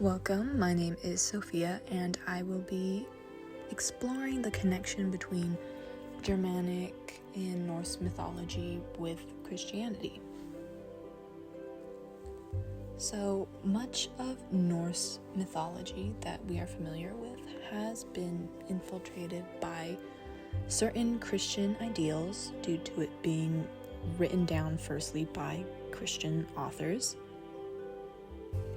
Welcome, my name is Sophia, and I will be exploring the connection between Germanic and Norse mythology with Christianity. So much of Norse mythology that we are familiar with has been infiltrated by certain Christian ideals due to it being written down firstly by Christian authors.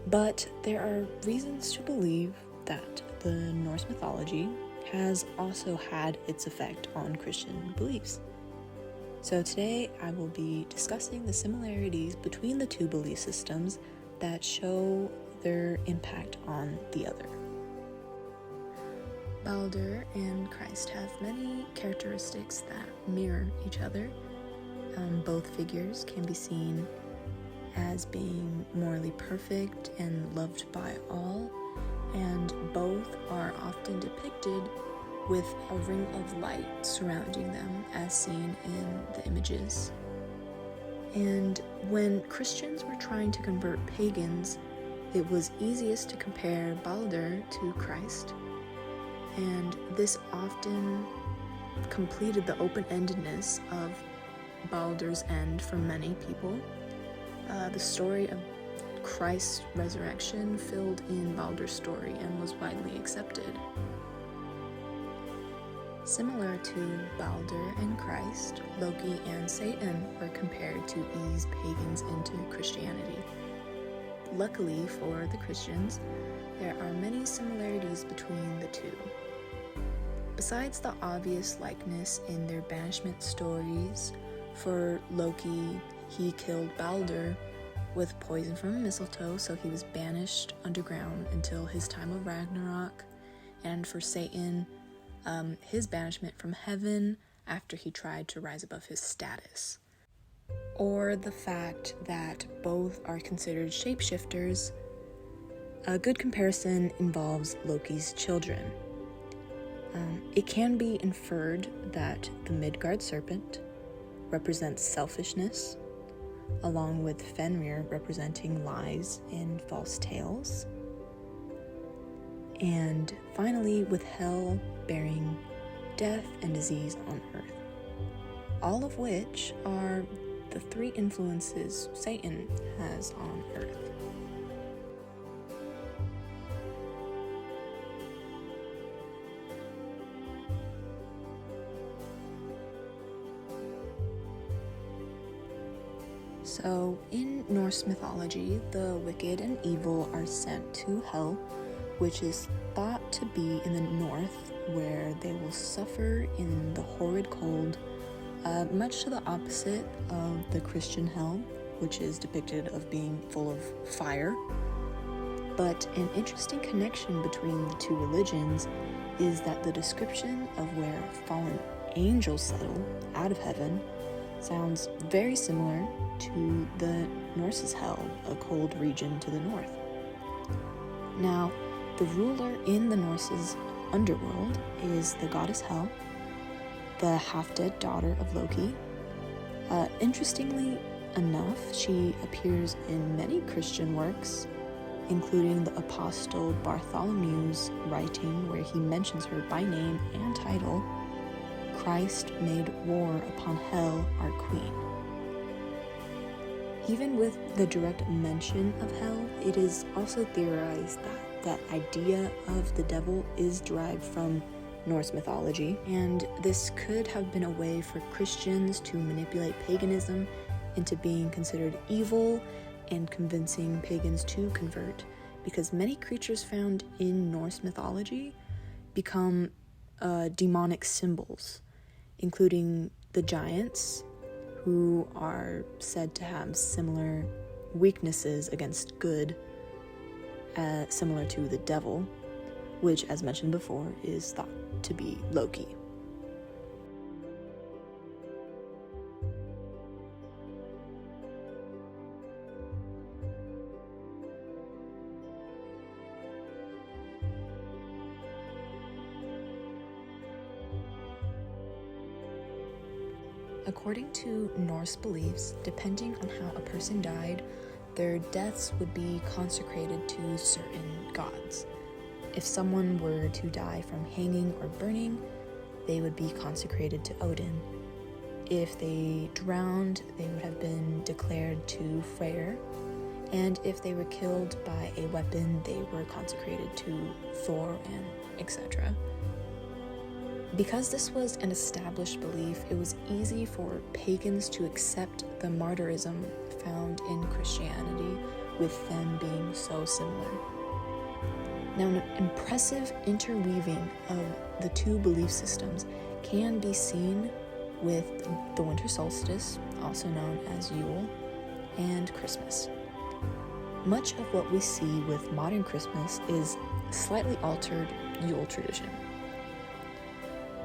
But there are reasons to believe that the Norse mythology has also had its effect on Christian beliefs. So today I will be discussing the similarities between the two belief systems that show their impact on the other. Balder and Christ have many characteristics that mirror each other. Both figures can be seen as being morally perfect and loved by all, and both are often depicted with a ring of light surrounding them as seen in the images. And when Christians were trying to convert pagans, it was easiest to compare Balder to Christ, and this often completed the open-endedness of Balder's end for many people. The story of Christ's resurrection filled in Balder's story and was widely accepted. Similar to Balder and Christ, Loki and Satan were compared to ease pagans into Christianity. Luckily for the Christians, there are many similarities between the two. Besides the obvious likeness in their banishment stories, for Loki, he killed Balder with poison from mistletoe, so he was banished underground until his time of Ragnarok. And for Satan, his banishment from heaven after he tried to rise above his status. Or the fact that both are considered shapeshifters. A good comparison involves Loki's children. It can be inferred that the Midgard serpent represents selfishness, along with Fenrir representing lies and false tales, and finally with Hel bearing death and disease on earth, all of which are the three influences Satan has on earth. So, in Norse mythology, the wicked and evil are sent to Hel, which is thought to be in the north, where they will suffer in the horrid cold, much to the opposite of the Christian Hel, which is depicted of being full of fire. But an interesting connection between the two religions is that the description of where fallen angels settle out of heaven sounds very similar to the Norse's Hel, a cold region to the north. Now, the ruler in the Norse's underworld is the goddess Hel, the half-dead daughter of Loki. Interestingly enough, she appears in many Christian works, including the Apostle Bartholomew's writing where he mentions her by name and title, "Christ made war upon Hel, our queen." Even with the direct mention of Hel, it is also theorized that that idea of the devil is derived from Norse mythology, and this could have been a way for Christians to manipulate paganism into being considered evil and convincing pagans to convert, because many creatures found in Norse mythology become demonic symbols, including the giants, who are said to have similar weaknesses against good, similar to the devil, which, as mentioned before, is thought to be Loki. According to Norse beliefs, depending on how a person died, their deaths would be consecrated to certain gods. If someone were to die from hanging or burning, they would be consecrated to Odin. If they drowned, they would have been declared to Freyr. And if they were killed by a weapon, they were consecrated to Thor, and etc. Because this was an established belief, it was easy for pagans to accept the martyrism found in Christianity, with them being so similar. Now, an impressive interweaving of the two belief systems can be seen with the winter solstice, also known as Yule, and Christmas. Much of what we see with modern Christmas is slightly altered Yule tradition.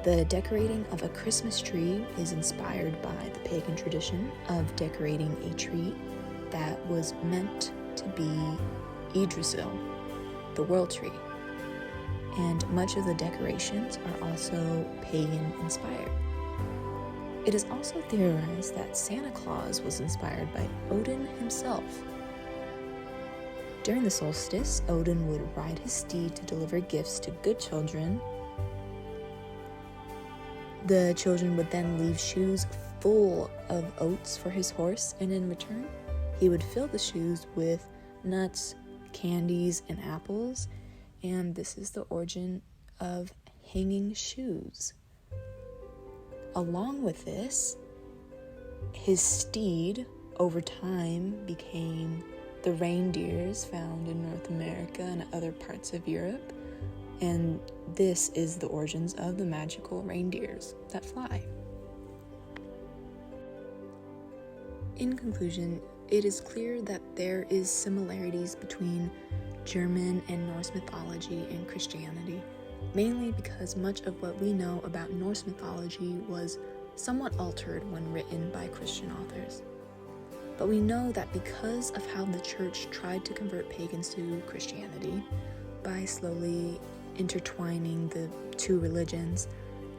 The decorating of a Christmas tree is inspired by the pagan tradition of decorating a tree that was meant to be Yggdrasil, the world tree. And much of the decorations are also pagan inspired. It is also theorized that Santa Claus was inspired by Odin himself. During the solstice, Odin would ride his steed to deliver gifts to good children. The children would then leave shoes full of oats for his horse, and in return, he would fill the shoes with nuts, candies, and apples, and this is the origin of hanging shoes. Along with this, his steed over time became the reindeers found in North America and other parts of Europe, and this is the origins of the magical reindeers that fly. In conclusion, it is clear that there is similarities between German and Norse mythology and Christianity, mainly because much of what we know about Norse mythology was somewhat altered when written by Christian authors. But we know that because of how the church tried to convert pagans to Christianity by slowly intertwining the two religions,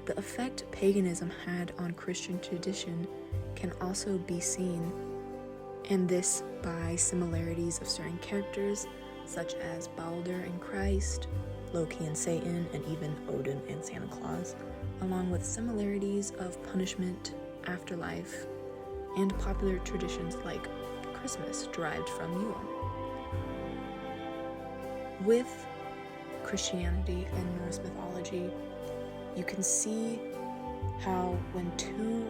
the effect paganism had on Christian tradition can also be seen, and this by similarities of certain characters such as Balder and Christ, Loki and Satan, and even Odin and Santa Claus, along with similarities of punishment, afterlife, and popular traditions like Christmas derived from Yule. With Christianity and Norse mythology, you can see how when two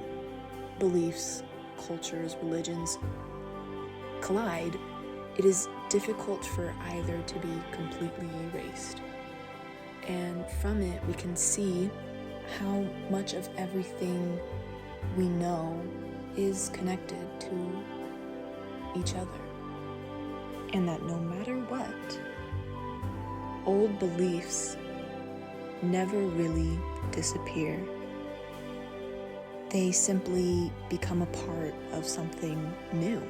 beliefs, cultures, religions collide, it is difficult for either to be completely erased. And from it, we can see how much of everything we know is connected to each other. And that no matter what, old beliefs never really disappear. They simply become a part of something new.